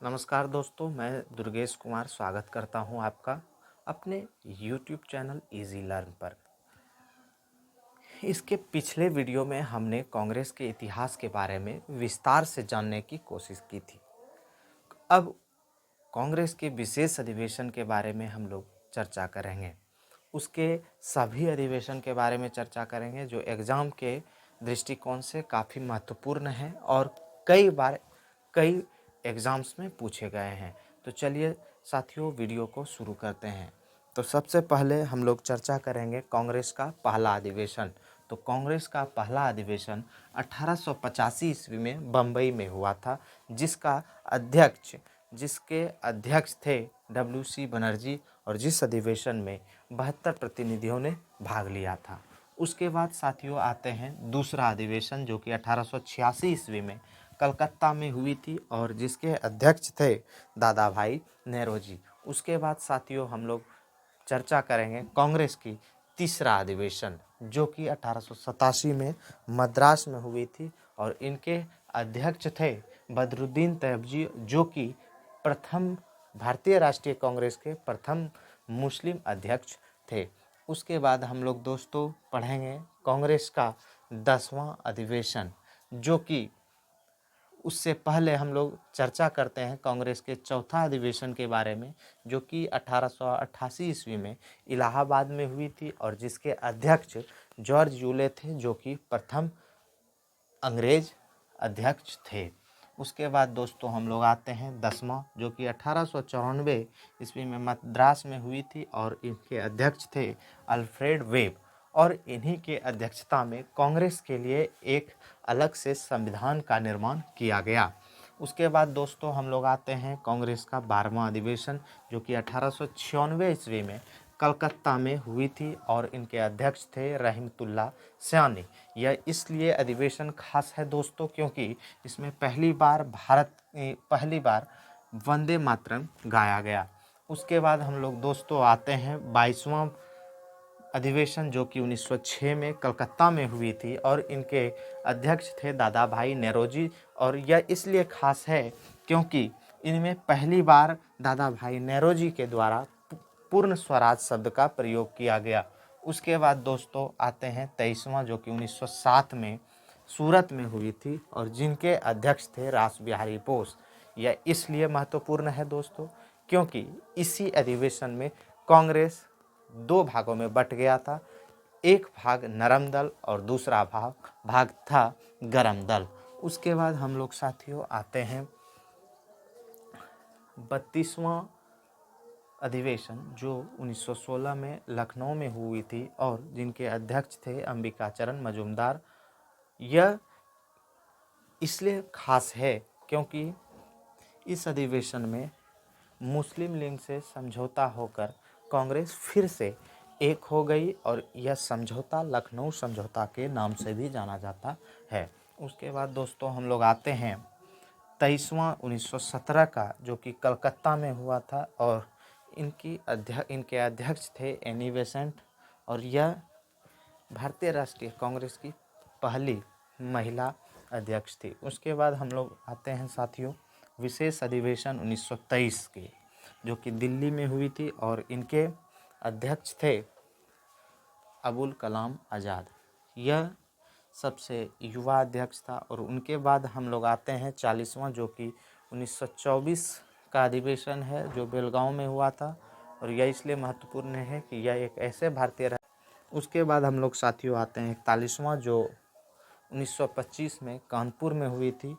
नमस्कार दोस्तों, मैं दुर्गेश कुमार स्वागत करता हूं आपका अपने YouTube चैनल इजी लर्न पर। इसके पिछले वीडियो में हमने कांग्रेस के इतिहास के बारे में विस्तार से जानने की कोशिश की थी। अब कांग्रेस के विशेष अधिवेशन के बारे में हम लोग चर्चा करेंगे। उसके सभी अधिवेशन के बारे में चर्चा करेंगे जो एग्ज़ाम के दृष्टिकोण से काफ़ी महत्वपूर्ण है और कई बार कई एग्ज़ाम्स में पूछे गए हैं। तो चलिए साथियों, वीडियो को शुरू करते हैं। तो सबसे पहले हम लोग चर्चा करेंगे कांग्रेस का पहला अधिवेशन। तो कांग्रेस का पहला अधिवेशन 1885 ईस्वी में बम्बई में हुआ था, जिसके अध्यक्ष थे WC बनर्जी, और जिस अधिवेशन में 72 प्रतिनिधियों ने भाग लिया था। उसके बाद साथियों आते हैं दूसरा अधिवेशन, जो कि 1886 ईस्वी में कलकत्ता में हुई थी और जिसके अध्यक्ष थे दादा भाई नेहरू। उसके बाद साथियों हम लोग चर्चा करेंगे कांग्रेस की तीसरा अधिवेशन, जो कि 1887 में मद्रास में हुई थी और इनके अध्यक्ष थे बदरुद्दीन तैयबजी, जो कि प्रथम भारतीय राष्ट्रीय कांग्रेस के प्रथम मुस्लिम अध्यक्ष थे। उसके बाद हम लोग दोस्तों पढ़ेंगे कांग्रेस का 10वां अधिवेशन, जो कि उससे पहले हम लोग चर्चा करते हैं कांग्रेस के चौथा अधिवेशन के बारे में, जो कि 1888 ईस्वी में इलाहाबाद में हुई थी और जिसके अध्यक्ष जॉर्ज यूले थे, जो कि प्रथम अंग्रेज अध्यक्ष थे। उसके बाद दोस्तों हम लोग आते हैं 10वां, जो कि 1894 ईस्वी में मद्रास में हुई थी और इनके अध्यक्ष थे अल्फ्रेड वेब, और इन्हीं के अध्यक्षता में कांग्रेस के लिए एक अलग से संविधान का निर्माण किया गया। उसके बाद दोस्तों हम लोग आते हैं कांग्रेस का 12वां अधिवेशन, जो कि 1896 ईस्वी में कलकत्ता में हुई थी और इनके अध्यक्ष थे रहमतुल्लाह सयानी। यह इसलिए अधिवेशन खास है दोस्तों क्योंकि इसमें पहली बार वंदे मातरम गाया गया। उसके बाद हम लोग दोस्तों आते हैं 22वां अधिवेशन, जो कि 1906 में कलकत्ता में हुई थी और इनके अध्यक्ष थे दादा भाई नेहरू। और यह इसलिए खास है क्योंकि इनमें पहली बार दादा भाई नेहरू के द्वारा पूर्ण स्वराज शब्द का प्रयोग किया गया। उसके बाद दोस्तों आते हैं 23वां, जो कि 1907 में सूरत में हुई थी और जिनके अध्यक्ष थे रास बिहारी बोस। यह इसलिए महत्वपूर्ण है दोस्तों क्योंकि इसी अधिवेशन में कांग्रेस दो भागों में बट गया था। एक भाग नरम दल और दूसरा भाग था गरम दल। उसके बाद हम लोग साथियों आते हैं 32वां अधिवेशन, जो 1916 में लखनऊ में हुई थी और जिनके अध्यक्ष थे अंबिकाचरण मजूमदार। यह इसलिए खास है क्योंकि इस अधिवेशन में मुस्लिम लीग से समझौता होकर कांग्रेस फिर से एक हो गई और यह समझौता लखनऊ समझौता के नाम से भी जाना जाता है। उसके बाद दोस्तों हम लोग आते हैं 23वां 1917 का, जो कि कलकत्ता में हुआ था और इनके अध्यक्ष थे एनी बेसेंट और यह भारतीय राष्ट्रीय कांग्रेस की पहली महिला अध्यक्ष थी। उसके बाद हम लोग आते हैं साथियों विशेष अधिवेशन 1923 की, जो कि दिल्ली में हुई थी और इनके अध्यक्ष थे अबुल कलाम आज़ाद। यह सबसे युवा अध्यक्ष था। और उनके बाद हम लोग आते हैं 40वां, जो कि 1924 का अधिवेशन है, जो बेलगांव में हुआ था और यह इसलिए महत्वपूर्ण है कि यह एक ऐसे भारतीय। उसके बाद हम लोग साथियों आते हैं 41वां, जो 1925 में कानपुर में हुई थी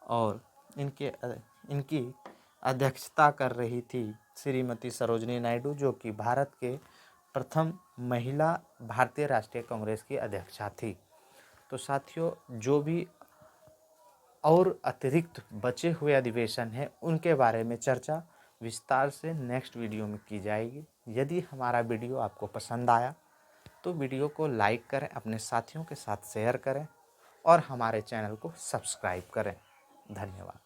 और इनकी अध्यक्षता कर रही थी श्रीमती सरोजनी नायडू, जो कि भारत के प्रथम महिला भारतीय राष्ट्रीय कांग्रेस की अध्यक्षा थी। तो साथियों जो भी और अतिरिक्त बचे हुए अधिवेशन हैं उनके बारे में चर्चा विस्तार से नेक्स्ट वीडियो में की जाएगी। यदि हमारा वीडियो आपको पसंद आया तो वीडियो को लाइक करें, अपने साथियों के साथ शेयर करें और हमारे चैनल को सब्सक्राइब करें। धन्यवाद।